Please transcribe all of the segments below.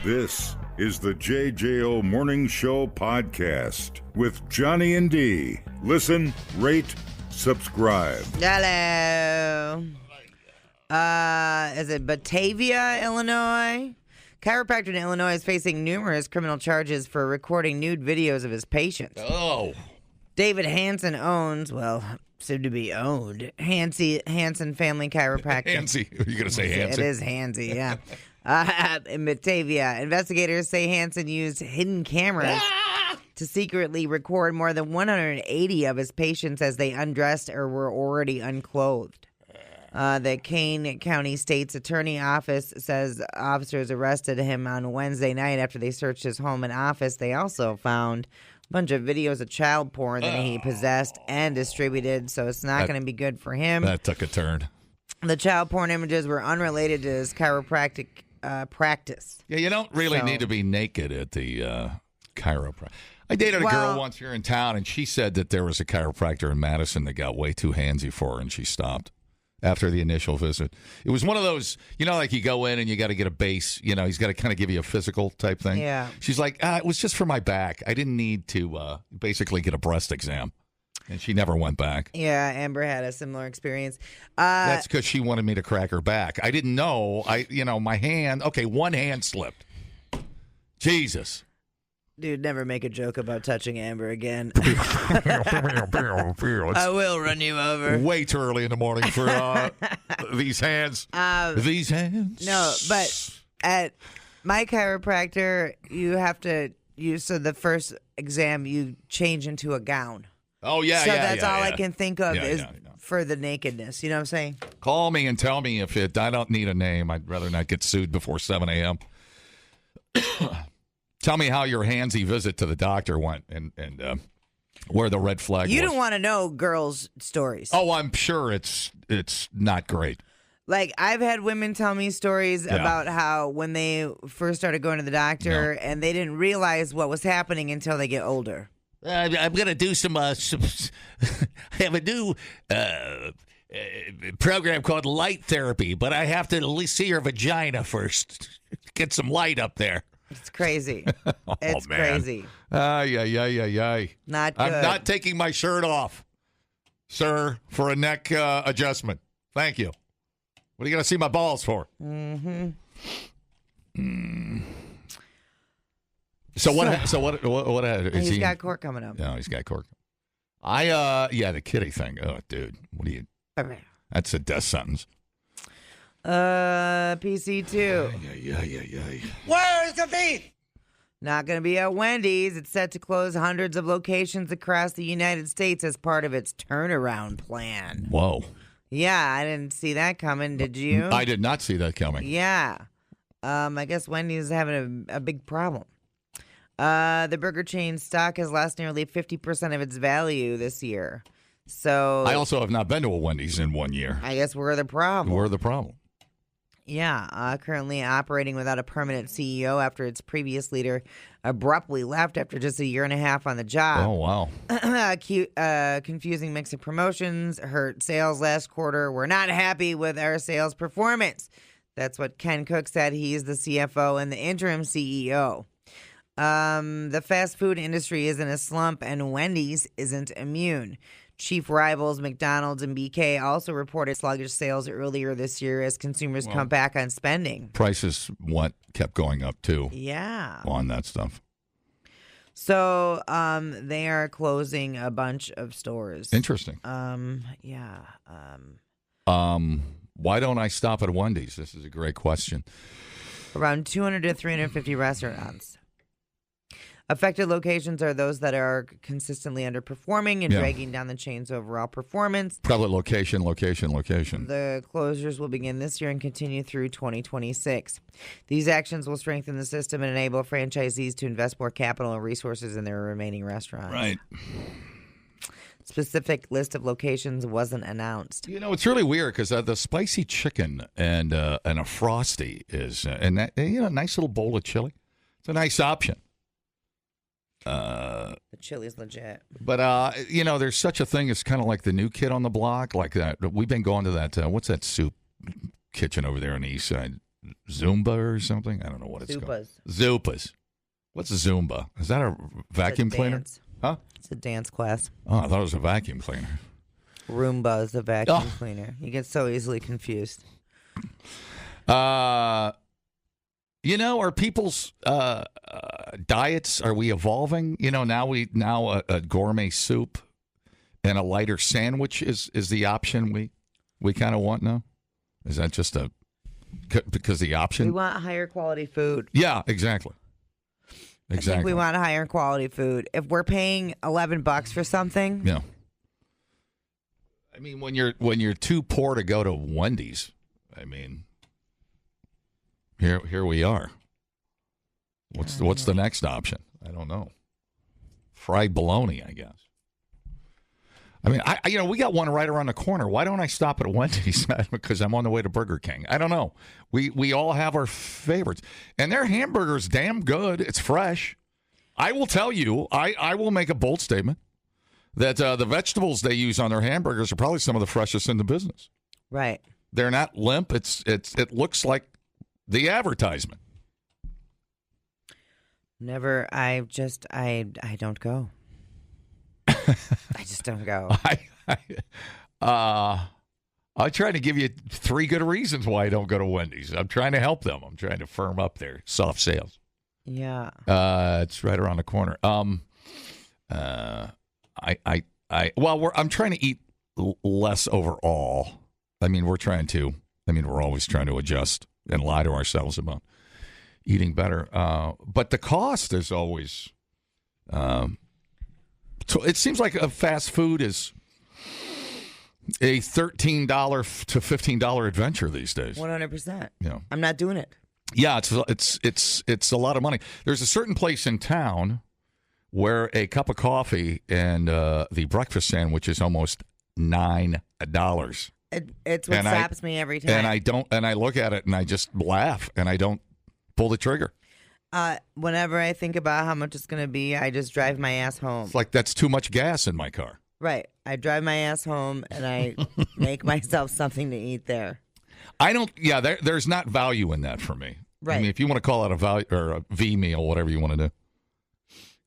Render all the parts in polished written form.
This is the JJO Morning Show podcast with Johnny and D. Listen, rate, subscribe. Hello. Is it Batavia, Illinois? Chiropractor in Illinois is facing numerous criminal charges for recording nude videos of his patients. Oh. David Hansen owns, well, soon to be owned, Hansen Family Chiropractic. Hansi. Are you going to say Hansi? It is Hansi, yeah. In Batavia, investigators say Hansen used hidden cameras to secretly record more than 180 of his patients as they undressed or were already unclothed. The Kane County State's Attorney Office says officers arrested him on Wednesday night after they searched his home and office. They also found a bunch of videos of child porn that he possessed and distributed, so it's not going to be good for him. That took a turn. The child porn images were unrelated to his chiropractic practice. Yeah, you don't really need to be naked at the chiropractor. I dated a girl once here in town, and she said that there was a chiropractor in Madison that got way too handsy for her, and she stopped after the initial visit. It was one of those, like you go in and you got to get a base, he's got to kind of give you a physical type thing. Yeah. She's like, it was just for my back. I didn't need to basically get a breast exam. And she never went back. Yeah, Amber had a similar experience. That's because she wanted me to crack her back. I didn't know. My hand, one hand slipped. Jesus. Dude, never make a joke about touching Amber again. I will run you over. Way too early in the morning for these hands. These hands. No, but at my chiropractor, you have to so the first exam, you change into a gown. Oh, yeah, so yeah, that's all I can think of is yeah. for the nakedness. You know what I'm saying? Call me and tell me if I don't need a name. I'd rather not get sued before 7 a.m. Tell me how your handsy visit to the doctor went and where the red flag was. You don't want to know girls' stories. Oh, I'm sure it's not great. Like, I've had women tell me stories about how when they first started going to the doctor and they didn't realize what was happening until they get older. I'm going to do some I have a new program called light therapy, but I have to at least see your vagina first. Get some light up there. It's crazy. It's man. crazy. Yeah. Not good. I'm not taking my shirt off, sir, for a neck adjustment. Thank you. What are you going to see my balls for? Mm-hmm. So what? He's got court coming up. No, he's got court. The kitty thing. Oh, dude, what do you? Okay. That's a death sentence. PC2. Yeah. Where's the beef? Not going to be at Wendy's. It's set to close hundreds of locations across the United States as part of its turnaround plan. Whoa. Yeah, I didn't see that coming. Did you? I did not see that coming. Yeah. I guess Wendy's is having a big problem. The burger chain stock has lost nearly 50% of its value this year. So I also have not been to a Wendy's in 1 year. I guess we're the problem. We're the problem. Yeah, currently operating without a permanent CEO after its previous leader abruptly left after just a year and a half on the job. Oh, wow. Confusing mix of promotions hurt sales last quarter. We're not happy with our sales performance. That's what Ken Cook said. He's the CFO and the interim CEO. The fast food industry is in a slump, and Wendy's isn't immune. Chief rivals McDonald's and BK also reported sluggish sales earlier this year as consumers come back on spending. Prices kept going up too. Yeah. On that stuff. So they are closing a bunch of stores. Interesting. Yeah. Why don't I stop at Wendy's? This is a great question. Around 200 to 350 restaurants. Affected locations are those that are consistently underperforming and dragging down the chain's overall performance. Probably location. The closures will begin this year and continue through 2026. These actions will strengthen the system and enable franchisees to invest more capital and resources in their remaining restaurants. Right. Specific list of locations wasn't announced. It's really weird because the spicy chicken and a Frosty is, and that nice little bowl of chili. It's a nice option. The chili's legit. But, there's such a thing as kind of like the new kid on the block. Like that. We've been going to that, what's that soup kitchen over there on the east side? Zumba or something. I don't know what it's called. Zupas. What's a Zumba? Is that a vacuum cleaner? Dance. Huh? It's a dance class. Oh, I thought it was a vacuum cleaner. Roomba is a vacuum cleaner. You get so easily confused. Are people's diets, are we evolving? Now a gourmet soup and a lighter sandwich is the option we kind of want now? Is that just because the option? We want higher quality food. Yeah, exactly. I think we want higher quality food. If we're paying $11 for something. Yeah. I mean, when you're too poor to go to Wendy's, I mean, here we are. What's the next option? I don't know. Fried bologna, I guess. I mean, we got one right around the corner. Why don't I stop at Wendy's? Because I'm on the way to Burger King. I don't know. We all have our favorites, and their hamburger's damn good. It's fresh. I will tell you. I will make a bold statement that the vegetables they use on their hamburgers are probably some of the freshest in the business. Right. They're not limp. It looks like the advertisement. Never. I don't go. I just don't go. I'm trying to give you 3 good reasons why I don't go to Wendy's. I'm trying to help them. I'm trying to firm up their soft sales. Yeah. It's right around the corner. I'm trying to eat less overall. I mean, we're always trying to adjust and lie to ourselves about eating better. But the cost is always, so it seems like a fast food is a $13 to $15 adventure these days. 100%. Yeah. I'm not doing it. Yeah, it's a lot of money. There's a certain place in town where a cup of coffee and the breakfast sandwich is almost $9. It's what stops me every time. And I look at it and I just laugh and I don't pull the trigger. Whenever I think about how much it's going to be, I just drive my ass home. It's like that's too much gas in my car. Right. I drive my ass home and I make myself something to eat there. There's not value in that for me. Right. I mean, if you want to call it a value or a V meal, whatever you want to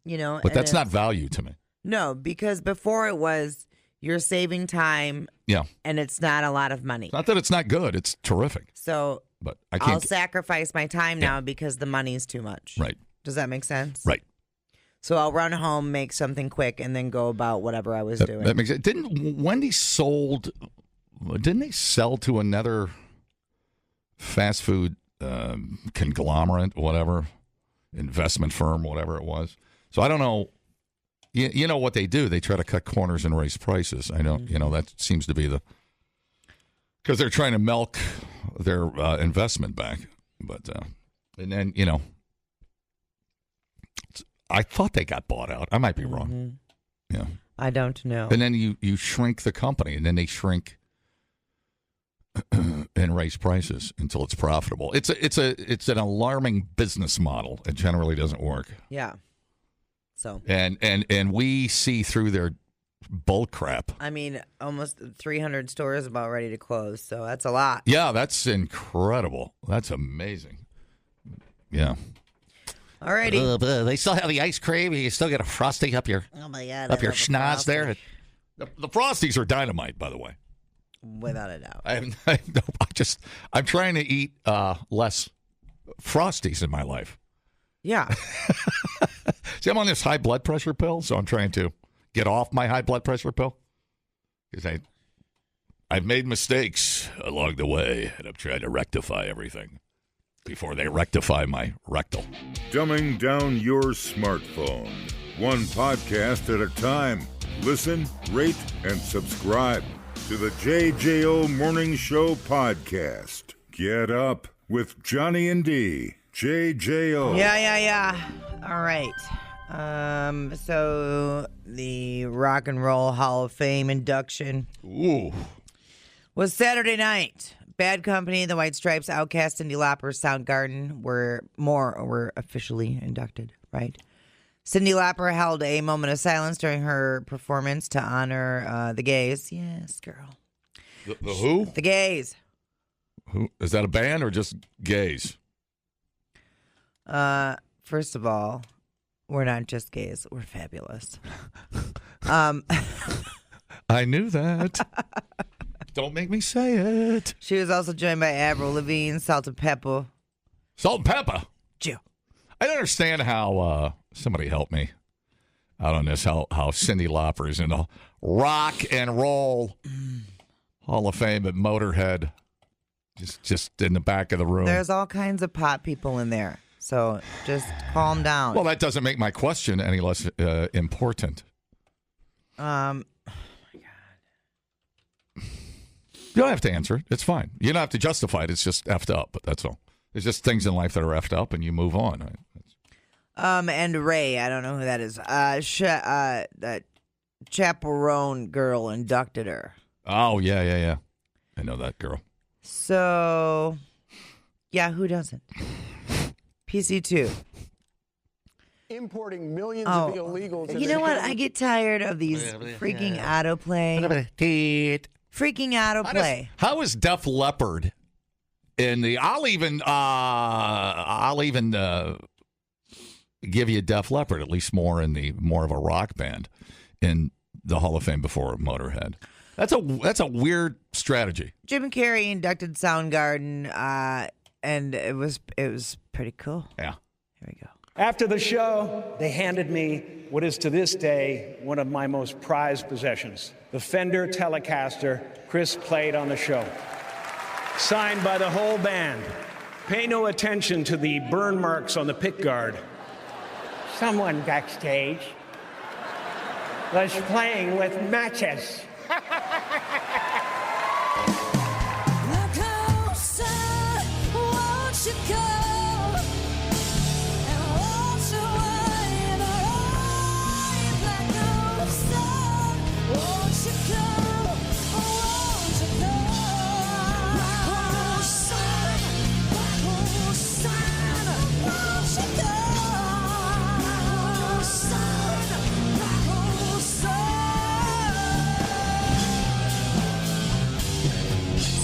do. But that's not value to me. No, because before it was you're saving time. Yeah. And it's not a lot of money. It's not that it's not good. It's terrific. So but I can't. I'll sacrifice my time now because the money's too much. Right. Does that make sense? Right. So I'll run home, make something quick, and then go about whatever I was doing. That makes sense. Didn't they sell to another fast food conglomerate, whatever, investment firm, whatever it was? So I don't know. You know what they do? They try to cut corners and raise prices. I know. Mm-hmm. That seems to be because they're trying to milk their investment back. But and then I thought they got bought out. I might be wrong. Mm-hmm. Yeah, I don't know. And then you shrink the company, and then they shrink and raise prices until it's profitable. It's an alarming business model. It generally doesn't work. Yeah. So and we see through their bull crap. I mean, almost 300 stores about ready to close, so that's a lot. Yeah, that's incredible. That's amazing. Yeah. Alrighty. They still have the ice cream. You still get a Frosty up your up your schnoz there. The Frosties are dynamite, by the way. Without a doubt. I'm trying to eat less Frosties in my life. Yeah. See, I'm on this high blood pressure pill, so I'm trying to get off my high blood pressure pill because I've made mistakes along the way, and I'm trying to rectify everything before they rectify my rectal. Dumbing down your smartphone. One podcast at a time. Listen, rate, and subscribe to the JJO Morning Show podcast. Get up with Johnny and D. JJO. Yeah. All right. So the Rock and Roll Hall of Fame induction was Saturday night. Bad Company, The White Stripes, Outkast, Cyndi Lauper, Soundgarden were officially inducted, right? Cyndi Lauper held a moment of silence during her performance to honor the gays. Yes, girl. The who? The gays. Who is that? A band or just gays? First of all, we're not just gays. We're fabulous. I knew that. Don't make me say it. She was also joined by Avril Lavigne, Salt and Pepper. Salt and Pepper. Jill. I don't understand how somebody help me out on this. How Cyndi Lauper is in the Rock and Roll Hall of Fame at Motorhead, just in the back of the room. There's all kinds of pot people in there, so just calm down. Well, that doesn't make my question any less important. You don't have to answer it. It's fine. You don't have to justify it. It's just effed up, but that's all. There's just things in life that are effed up, and you move on. And Ray, I don't know who that is. That chaperone girl inducted her. Oh, yeah. I know that girl. So, yeah, who doesn't? PC2. Importing millions of illegals. You know what? I get tired of these freaking autoplay. Freaking autoplay. How is Def Leppard in the? I'll even give you Def Leppard, at least more of a rock band in the Hall of Fame before Motorhead. That's a weird strategy. Jim Carrey inducted Soundgarden, and it was pretty cool. Yeah. Here we go. After the show, they handed me what is to this day one of my most prized possessions, the Fender Telecaster Chris played on the show. Signed by the whole band. Pay no attention to the burn marks on the pickguard. Someone backstage was playing with matches.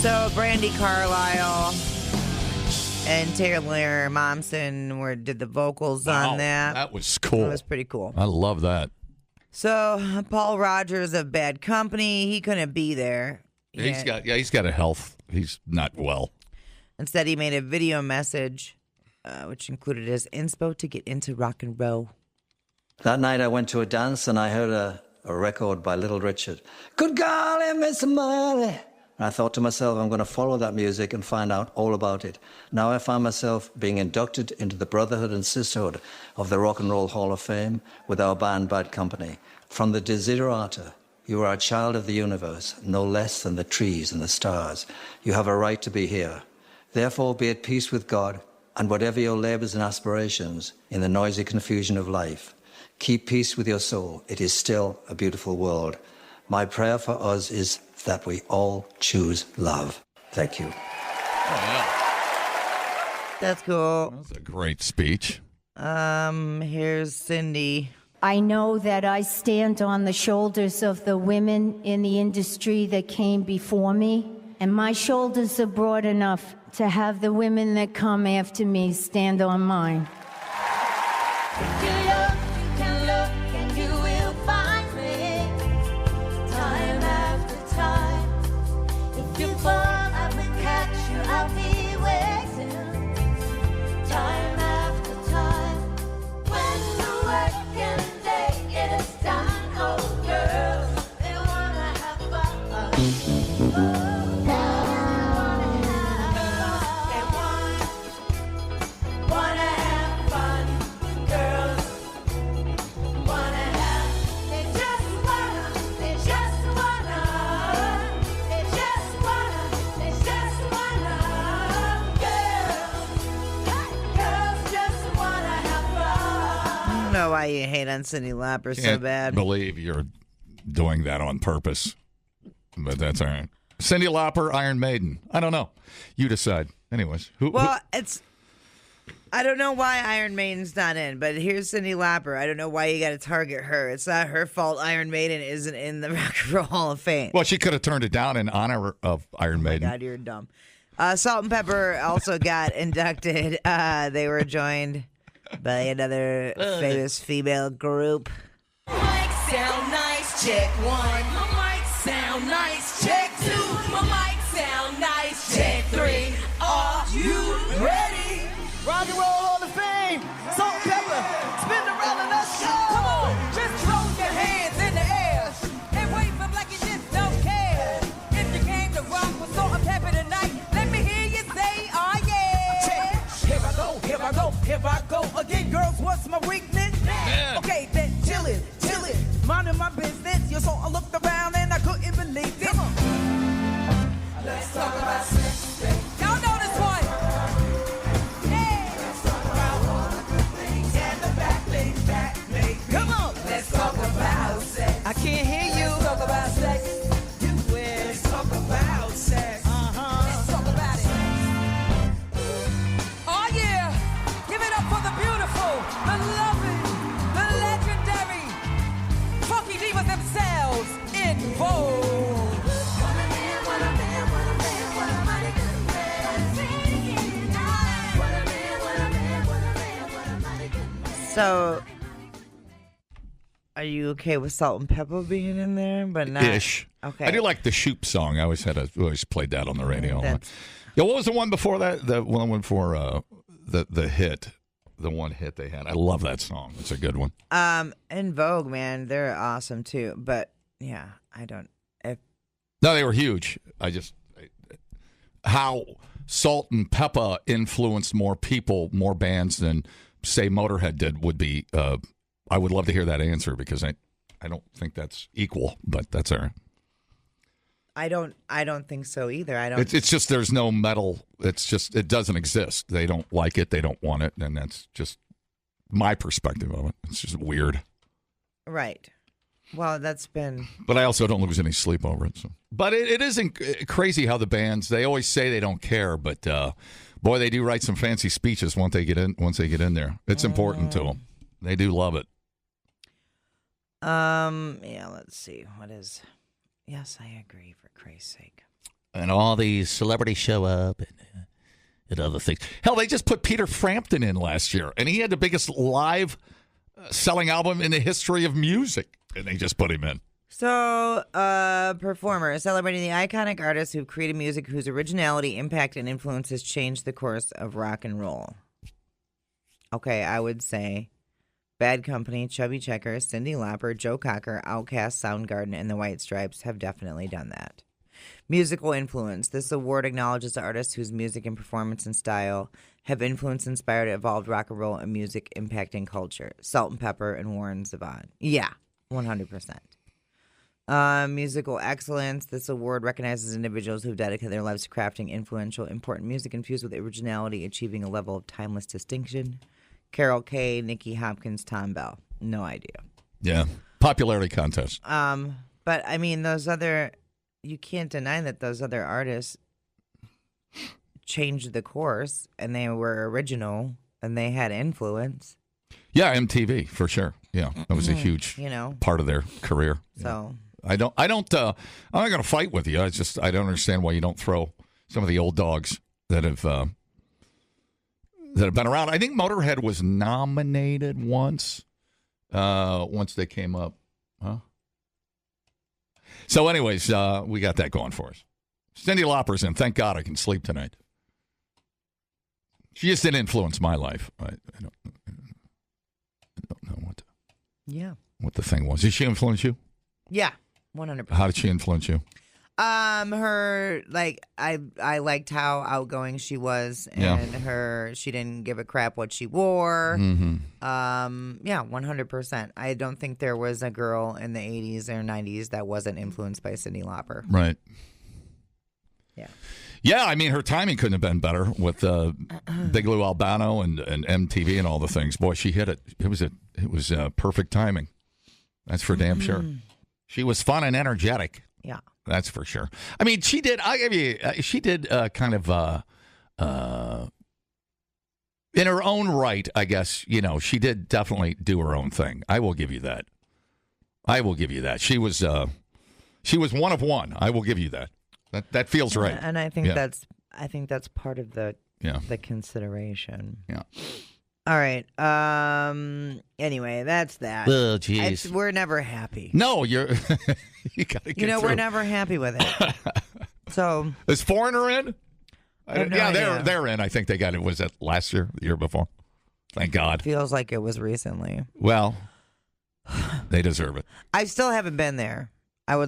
So Brandy Carlisle and Taylor Momsen did the vocals on that. That was cool. That was pretty cool. I love that. So Paul Rogers of Bad Company, he couldn't be there. He's got a health. He's not well. Instead, he made a video message, which included his inspo to get into rock and roll. That night I went to a dance and I heard a record by Little Richard. Good golly, Miss Molly. And I thought to myself, I'm going to follow that music and find out all about it. Now I find myself being inducted into the brotherhood and sisterhood of the Rock and Roll Hall of Fame with our band Bad Company. From the Desiderata, you are a child of the universe, no less than the trees and the stars. You have a right to be here. Therefore, be at peace with God, and whatever your labors and aspirations in the noisy confusion of life, keep peace with your soul. It is still a beautiful world. My prayer for us is that we all choose love. Thank you. Oh, yeah. That's cool. That's a great speech. Here's Cindy. I know that I stand on the shoulders of the women in the industry that came before me, and my shoulders are broad enough to have the women that come after me stand on mine. Why you hate on Cyndi Lauper so Can't bad. Believe you're doing that on purpose, but that's all right. Cyndi Lauper, Iron Maiden. I don't know. You decide. Anyways, I don't know why Iron Maiden's not in, but here's Cyndi Lauper. I don't know why you got to target her. It's not her fault Iron Maiden isn't in the Rock and Roll Hall of Fame. Well, she could have turned it down in honor of Iron Maiden. God, you're dumb. Salt and Pepper also got inducted. They were joined by another famous female group. Mic sound nice, check 1. My mic sound nice, check 2. My mic sound nice, check 3. Are you ready? Rock and Roll Hall of Fame, Salt and Pepper, spin around and let's go. Come on, just throw your hands in the air and wave them like you just don't care. If you came to rock with Salt and Pepper tonight, let me hear you say, oh yeah. Here I go, here I go, here I go again, girls. What's my weakness? Man. Okay, then chillin', minding my business. You saw I looked around and I couldn't believe this. Let's talk about sex. Y'all know this one. Hey. Let's talk about all the good things and the bad things that make me. Come on. Let's talk about sex. I can't hear you. Let's talk about sex. You will. Let's talk about sex. Let's talk about it. Oh yeah. Give it up for the beautiful, the loving, the legendary funky divas themselves in vogue. What a man, what a man, what a man, what a mighty good man. What a man, what a man, what a man, what a mighty good man. So, are you okay with Salt and Pepper being in there, but not Ish. Okay. I do like the Shoop song. I always played that on the radio. That's- Yeah, what was the one before that? The one for the hit, the one hit they had. I love that song. It's a good one. In Vogue, man, they're awesome too. But yeah, No, they were huge. How Salt and Pepper influenced more people, more bands than say Motorhead did would be. I would love to hear that answer because I don't think that's equal, but that's all right. I don't think so either. I don't. It's just there's no metal. It's just it doesn't exist. They don't like it. They don't want it, and that's just my perspective of it. It's just weird. Right. Well, that's been. But I also don't lose any sleep over it. So. But it isn't crazy how the bands they always say they don't care, but boy, they do write some fancy speeches once they get in there. It's important to them. They do love it. Yeah. Let's see. What is? Yes, I agree. For Christ's sake. And all these celebrities show up and other things. Hell, they just put Peter Frampton in last year, and he had the biggest live selling album in the history of music, and they just put him in. So, performer celebrating the iconic artists who've created music whose originality, impact, and influence has changed the course of rock and roll. Okay, I would say Bad Company, Chubby Checker, Cyndi Lauper, Joe Cocker, Outkast, Soundgarden, and the White Stripes have definitely done that. Musical influence. This award acknowledges artists whose music and performance and style have influenced, inspired, evolved rock and roll and music impacting culture. Salt and Pepper and Warren Zevon. Yeah, 100%. Musical excellence. This award recognizes individuals who've dedicated their lives to crafting influential, important music infused with originality, achieving a level of timeless distinction. Carol Kay, Nicky Hopkins, Tom Bell. No idea. Yeah. Popularity contest. But I mean, those other, you can't deny that those other artists changed the course and they were original and they had influence. Yeah, MTV for sure. Yeah, that was a huge part of their career. So I'm not going to fight with you. I don't understand why you don't throw some of the old dogs that have been around. I think Motorhead was nominated once they came up. Huh? So anyways, we got that going for us. Cyndi Lauper's in. Thank God I can sleep tonight. She just didn't influence my life. I don't know what the thing was. Did she influence you? Yeah, 100%. How did she influence you? Her I liked how outgoing she was, and she didn't give a crap what she wore. Mm-hmm. 100%. I don't think there was a girl in the 80s or 90s that wasn't influenced by Cyndi Lauper. Right. Yeah. Yeah, I mean, her timing couldn't have been better with Big Lou Albano and MTV and all the things. Boy, she hit it. It was perfect timing. That's for damn sure. She was fun and energetic. Yeah. That's for sure. I mean, she did. She did kind of in her own right. I guess she did definitely do her own thing. I will give you that. She was one of one. I will give you that. That feels right. And I think I think that's part of the consideration. Yeah. All right. Anyway, that's that. Oh, jeez. We're never happy. No, you got to get we're never happy with it. So is Foreigner in? I have no idea. They're in. I think they got it. Was it last year, the year before? Thank God. Feels like it was recently. Well, they deserve it. I still haven't been there. I'll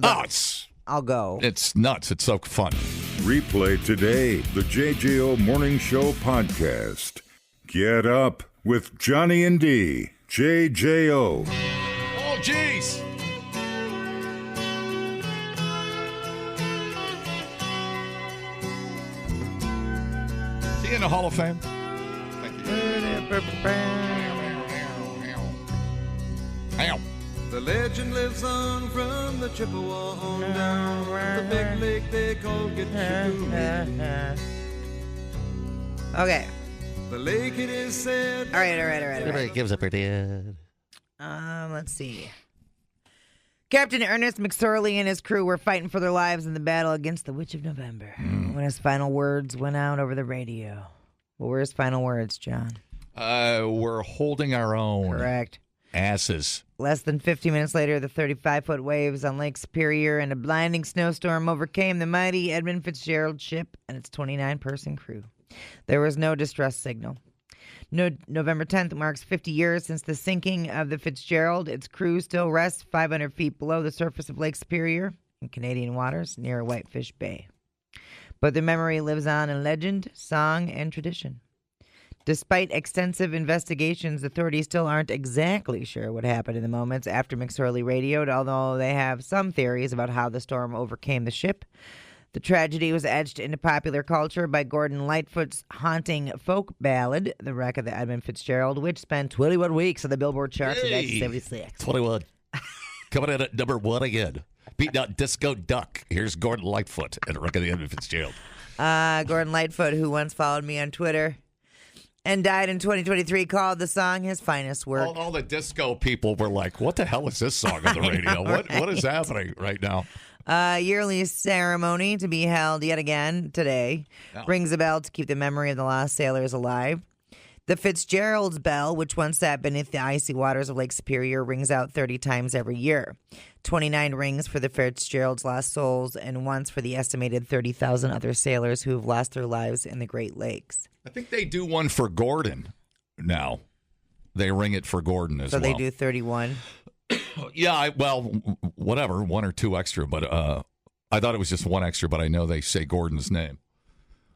go. It's nuts. It's so fun. Replay today the JJO Morning Show podcast. Get up with Johnny and D. JJO. Oh, jeez. Is he in the Hall of Fame? Thank you. Ow. The legend lives on from the Chippewa on down the big lake they call Gitche. Okay. The lake it is said. All right. Everybody gives up her dead. Let's see. Captain Ernest McSorley and his crew were fighting for their lives in the battle against the Witch of November when his final words went out over the radio. What were his final words, John? We're holding our own. Correct. Asses. Less than 50 minutes later, the 35-foot waves on Lake Superior and a blinding snowstorm overcame the mighty Edmund Fitzgerald ship and its 29-person crew. There was no distress signal. November 10th marks 50 years since the sinking of the Fitzgerald. Its crew still rests 500 feet below the surface of Lake Superior in Canadian waters near Whitefish Bay. But the memory lives on in legend, song, and tradition. Despite extensive investigations, authorities still aren't exactly sure what happened in the moments after McSorley radioed, although they have some theories about how the storm overcame the ship. The tragedy was etched into popular culture by Gordon Lightfoot's haunting folk ballad, The Wreck of the Edmund Fitzgerald, which spent 21 weeks on the Billboard charts in 1976. 21. Coming in at number 1 again. Beating out Disco Duck. Here's Gordon Lightfoot and The Wreck of the Edmund Fitzgerald. Gordon Lightfoot, who once followed me on Twitter and died in 2023, called the song his finest work. All the disco people were like, what the hell is this song on the radio? What is happening right now? Yearly ceremony to be held yet again today rings a bell to keep the memory of the lost sailors alive. The Fitzgerald's bell, which once sat beneath the icy waters of Lake Superior, rings out 30 times every year. 29 rings for the Fitzgerald's lost souls and once for the estimated 30,000 other sailors who have lost their lives in the Great Lakes. I think they do one for Gordon now. They ring it for Gordon as well. So they do 31? Yeah, whatever, 1 or 2 extra. But I thought it was just 1 extra, but I know they say Gordon's name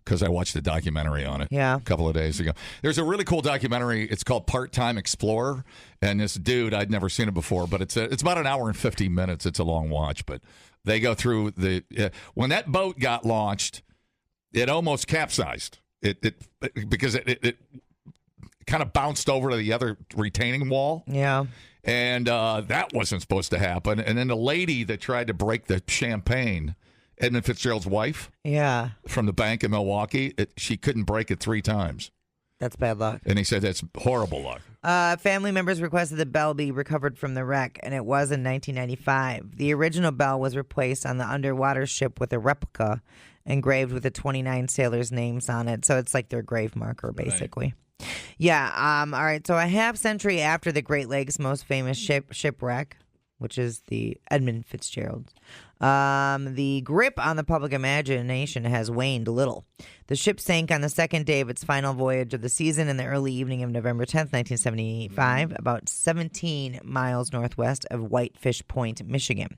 because I watched a documentary on it a couple of days ago. There's a really cool documentary. It's called Part-Time Explorer. And this dude, I'd never seen it before, but it's about an hour and 50 minutes. It's a long watch. But they go through when that boat got launched, it almost capsized. Because it kind of bounced over to the other retaining wall. Yeah. And that wasn't supposed to happen. And then the lady that tried to break the champagne, Edmund Fitzgerald's wife, from the bank in Milwaukee, she couldn't break it 3 times. That's bad luck. And he said that's horrible luck. Family members requested the bell be recovered from the wreck, and it was in 1995. The original bell was replaced on the underwater ship with a replica engraved with the 29 sailors' names on it. So it's like their grave marker, basically. Right. Yeah. All right. So a half century after the Great Lakes' most famous shipwreck, which is the Edmund Fitzgerald, the grip on the public imagination has waned a little. The ship sank on the second day of its final voyage of the season in the early evening of November 10th, 1975, about 17 miles northwest of Whitefish Point, Michigan.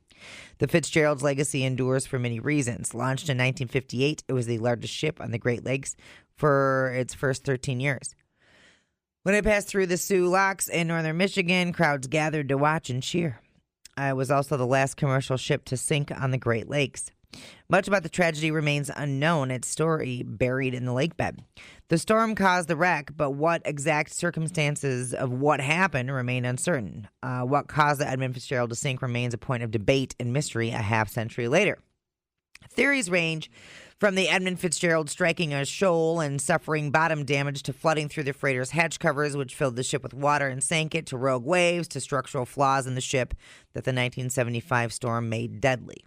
The Fitzgerald's legacy endures for many reasons. Launched in 1958, it was the largest ship on the Great Lakes for its first 13 years. When it passed through the Sioux Locks in northern Michigan, crowds gathered to watch and cheer. It was also the last commercial ship to sink on the Great Lakes. Much about the tragedy remains unknown, its story buried in the lake bed. The storm caused the wreck, but what exact circumstances of what happened remain uncertain. What caused the Edmund Fitzgerald to sink remains a point of debate and mystery a half century later. Theories range from the Edmund Fitzgerald striking a shoal and suffering bottom damage to flooding through the freighter's hatch covers, which filled the ship with water and sank it, to rogue waves, to structural flaws in the ship that the 1975 storm made deadly.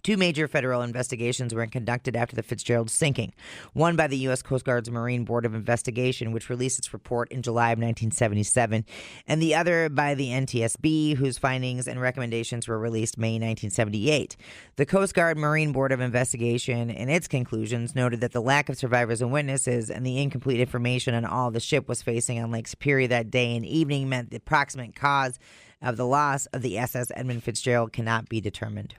Two major federal investigations were conducted after the Fitzgerald sinking. One by the U.S. Coast Guard's Marine Board of Investigation, which released its report in July of 1977, and the other by the NTSB, whose findings and recommendations were released May 1978. The Coast Guard Marine Board of Investigation, in its conclusions, noted that the lack of survivors and witnesses and the incomplete information on all the ship was facing on Lake Superior that day and evening meant the approximate cause of the loss of the SS Edmund Fitzgerald cannot be determined.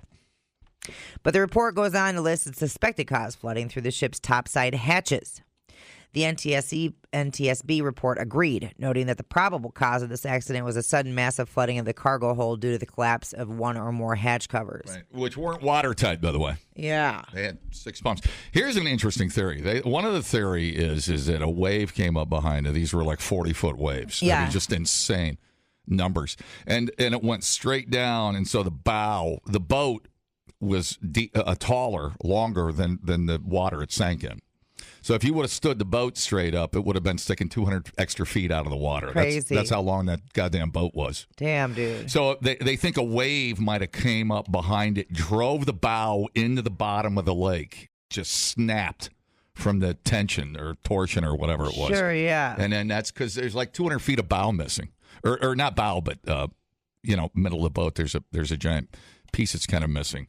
But the report goes on to list its suspected cause flooding through the ship's topside hatches. The NTSB report agreed, noting that the probable cause of this accident was a sudden massive flooding of the cargo hold due to the collapse of one or more hatch covers. Right. Which weren't watertight, by the way. Yeah. They had 6 pumps. Here's an interesting theory. One of the theory is that a wave came up behind it. These were like 40-foot waves. Yeah. I mean, just insane numbers. And it went straight down, and so the boat was taller, longer than the water it sank in. So if you would have stood the boat straight up, it would have been sticking 200 extra feet out of the water. Crazy. That's how long that goddamn boat was. Damn, dude. So they think a wave might have came up behind it, drove the bow into the bottom of the lake, just snapped from the tension or torsion or whatever it was. Sure, yeah. And then that's because there's like 200 feet of bow missing. Or not bow, but, middle of the boat, there's a giant piece that's kind of missing.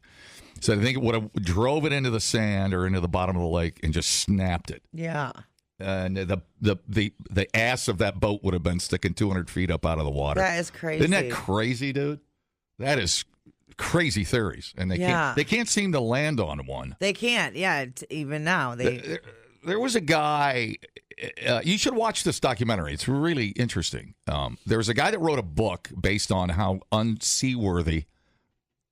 So I think it would have drove it into the sand or into the bottom of the lake and just snapped it. Yeah. And the ass of that boat would have been sticking 200 feet up out of the water. That is crazy. Isn't that crazy, dude? That is crazy theories, and they can't seem to land on one. They can't. Yeah, even now There was a guy. You should watch this documentary. It's really interesting. There was a guy that wrote a book based on how unseaworthy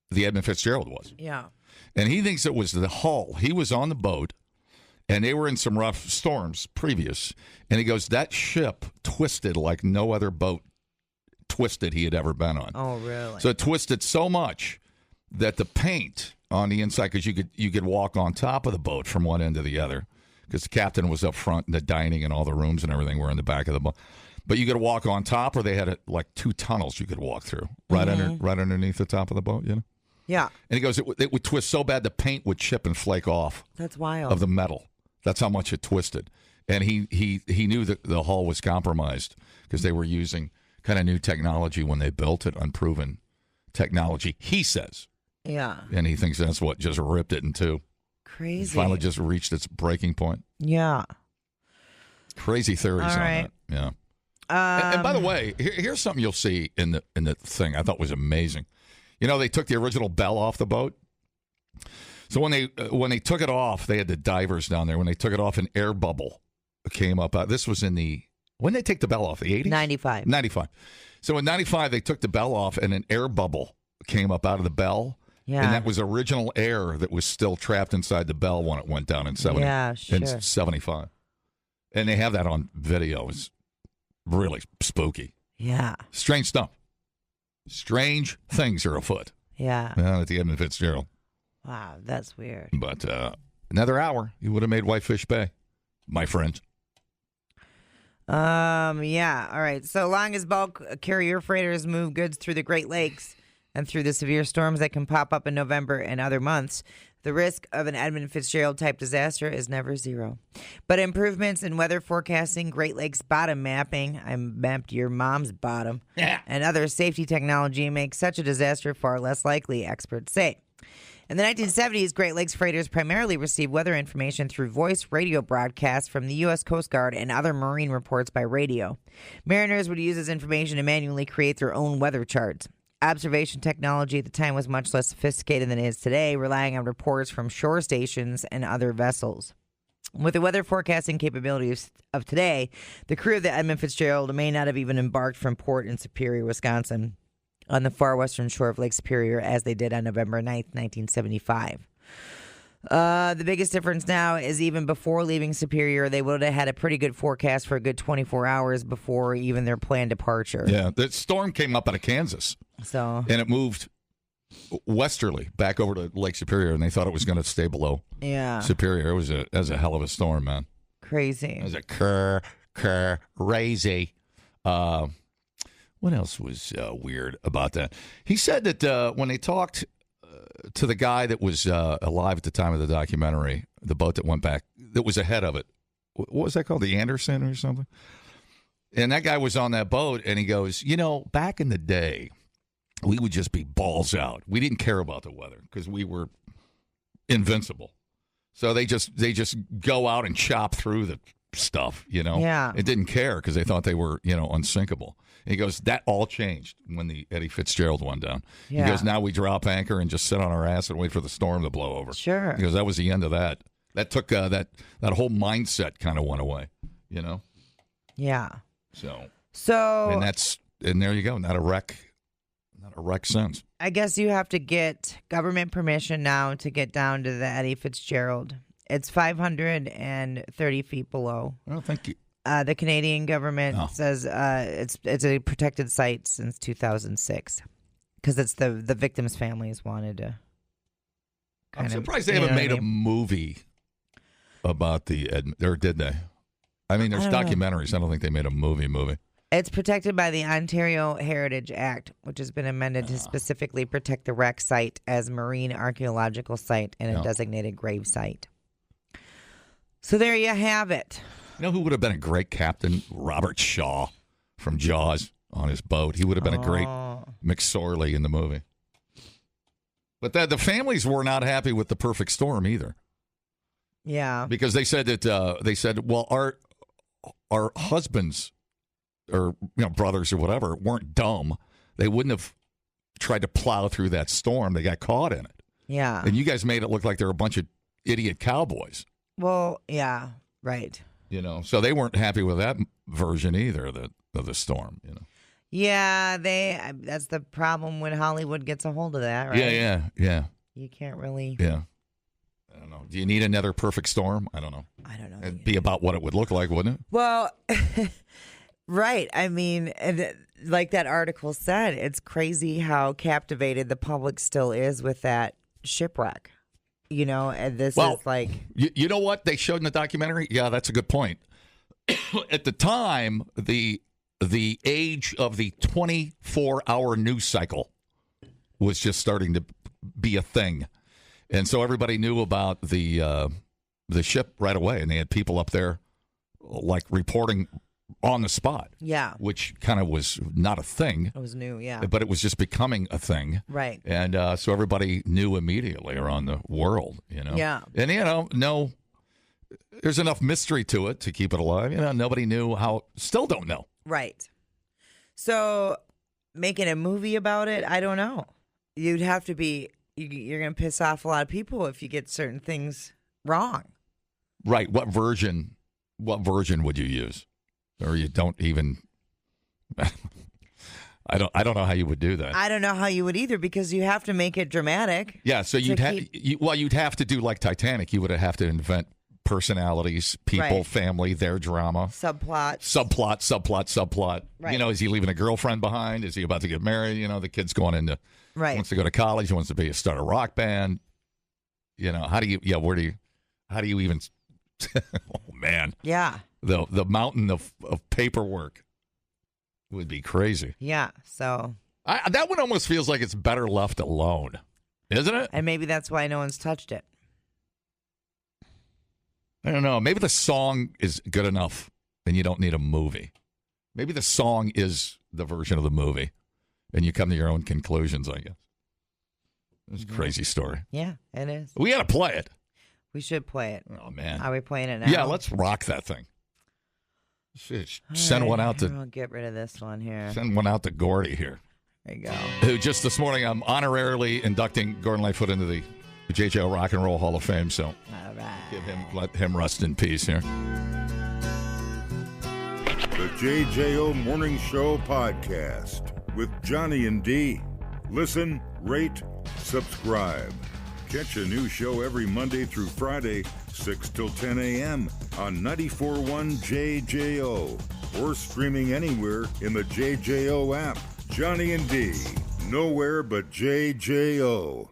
the Edmund Fitzgerald was. Yeah. And he thinks it was the hull. He was on the boat, and they were in some rough storms previous. And he goes, that ship twisted like no other boat twisted he had ever been on. Oh, really? So it twisted so much that the paint on the inside, because you could walk on top of the boat from one end to the other, because the captain was up front, and the dining and all the rooms and everything were in the back of the boat. But you could walk on top, or they had like two tunnels you could walk through right underneath the top of the boat, Yeah. And he goes, it would twist so bad the paint would chip and flake off. That's wild. Of the metal. That's how much it twisted. And he knew that the hull was compromised because they were using kind of new technology when they built it, unproven technology, he says. Yeah. And he thinks that's what just ripped it in two. Crazy. It finally just reached its breaking point. Yeah. Crazy theories on that. Yeah. And by the way, here's something you'll see in the thing I thought was amazing. They took the original bell off the boat. So when they took it off, they had the divers down there. When they took it off, an air bubble came up. This was when they take the bell off, the 80s? 95. 95. So in 95, they took the bell off, and an air bubble came up out of the bell. Yeah. And that was original air that was still trapped inside the bell when it went down in 75. And they have that on video. It's really spooky. Yeah. Strange stuff. Strange things are afoot. Yeah. At the Edmund Fitzgerald. Wow, that's weird. But another hour, you would have made Whitefish Bay, my friend. Yeah. All right. So long as bulk carrier freighters move goods through the Great Lakes and through the severe storms that can pop up in November and other months, the risk of an Edmund Fitzgerald type disaster is never zero. But improvements in weather forecasting, Great Lakes bottom mapping, I mapped your mom's bottom, and other safety technology make such a disaster far less likely, experts say. In the 1970s, Great Lakes freighters primarily received weather information through voice radio broadcasts from the U.S. Coast Guard and other marine reports by radio. Mariners would use this information to manually create their own weather charts. Observation technology at the time was much less sophisticated than it is today, relying on reports from shore stations and other vessels. With the weather forecasting capabilities of today, the crew of the Edmund Fitzgerald may not have even embarked from port in Superior, Wisconsin, on the far western shore of Lake Superior as they did on November 9th, 1975. The biggest difference now is even before leaving Superior, they would have had a pretty good forecast for a good 24 hours before even their planned departure. Yeah, the storm came up out of Kansas. And it moved westerly back over to Lake Superior, and they thought it was going to stay below Superior. It was a hell of a storm, man. Crazy. It was a crazy. What else was weird about that? He said that when they talked to the guy that was alive at the time of the documentary, the boat that went back, that was ahead of it. What was that called? The Anderson or something? And that guy was on that boat, and he goes, back in the day, we would just be balls out. We didn't care about the weather because we were invincible. So they just go out and chop through the stuff, Yeah. It didn't care because they thought they were, unsinkable. And he goes, that all changed when the Eddy Fitzgerald went down. Yeah. He goes, now we drop anchor and just sit on our ass and wait for the storm to blow over. Sure. He goes, that was the end of that. That took that whole mindset kind of went away, Yeah. So and there you go. Not a wreck since. I guess you have to get government permission now to get down to the Eddy Fitzgerald. It's 530 feet below. I don't think you. The Canadian government says it's a protected site since 2006 because it's the victims' families wanted to. I'm surprised they haven't made a movie about or did they? I mean, there's documentaries. I don't think they made a movie. It's protected by the Ontario Heritage Act, which has been amended to specifically protect the wreck site as marine archaeological site and a designated grave site. So there you have it. You know who would have been a great captain? Robert Shaw from Jaws on his boat. He would have been a great McSorley in the movie. But the families were not happy with the perfect storm either. Yeah. Because they said that well, our husbands or brothers or whatever weren't dumb. They wouldn't have tried to plow through that storm. They got caught in it. Yeah. And you guys made it look like they were a bunch of idiot cowboys. Well, yeah, right. So they weren't happy with that version either of the storm. Yeah, that's the problem when Hollywood gets a hold of that, right? Yeah. You can't really. Yeah. I don't know. Do you need another perfect storm? I don't know. It'd be about what it would look like, wouldn't it? Well, right. I mean, like that article said, it's crazy how captivated the public still is with that shipwreck. And this is like... You know what they showed in the documentary? Yeah, that's a good point. At the time, the age of the 24-hour news cycle was just starting to be a thing. And so everybody knew about the ship right away, and they had people up there like reporting on the spot. Yeah. Which kind of was not a thing. It was new, yeah. But it was just becoming a thing. Right. And so everybody knew immediately around the world, Yeah. And, there's enough mystery to it to keep it alive. Nobody knew how, still don't know. Right. So making a movie about it, I don't know. You'd have to be, you're going to piss off a lot of people if you get certain things wrong. Right. What version would you use? Or you don't even. I don't know how you would do that. I don't know how you would either because you have to make it dramatic. Yeah, so you'd have to do like Titanic. You would have to invent personalities, people, right. family, their drama, subplot. Right. Is he leaving a girlfriend behind? Is he about to get married? The kid's going into wants to go to college. He wants to start a rock band. How do you even? Oh man. Yeah. The mountain of paperwork would be crazy. Yeah, so... that one almost feels like it's better left alone, isn't it? And maybe that's why no one's touched it. I don't know. Maybe the song is good enough and you don't need a movie. Maybe the song is the version of the movie and you come to your own conclusions, I guess. It's a crazy story. Yeah, it is. We got to play it. We should play it. Oh, man. Are we playing it now? Yeah, let's rock that thing. Send one out to. I'll get rid of this one here. Send one out to Gordy here. There you go. Who just this morning I'm honorarily inducting Gordon Lightfoot into the JJO Rock and Roll Hall of Fame. So all right. Let him rest in peace here. The JJO Morning Show Podcast with Johnny and D. Listen, rate, subscribe. Catch a new show every Monday through Friday, 6 till 10 a.m. on 94.1 JJO or streaming anywhere in the JJO app. Johnny and D, nowhere but JJO.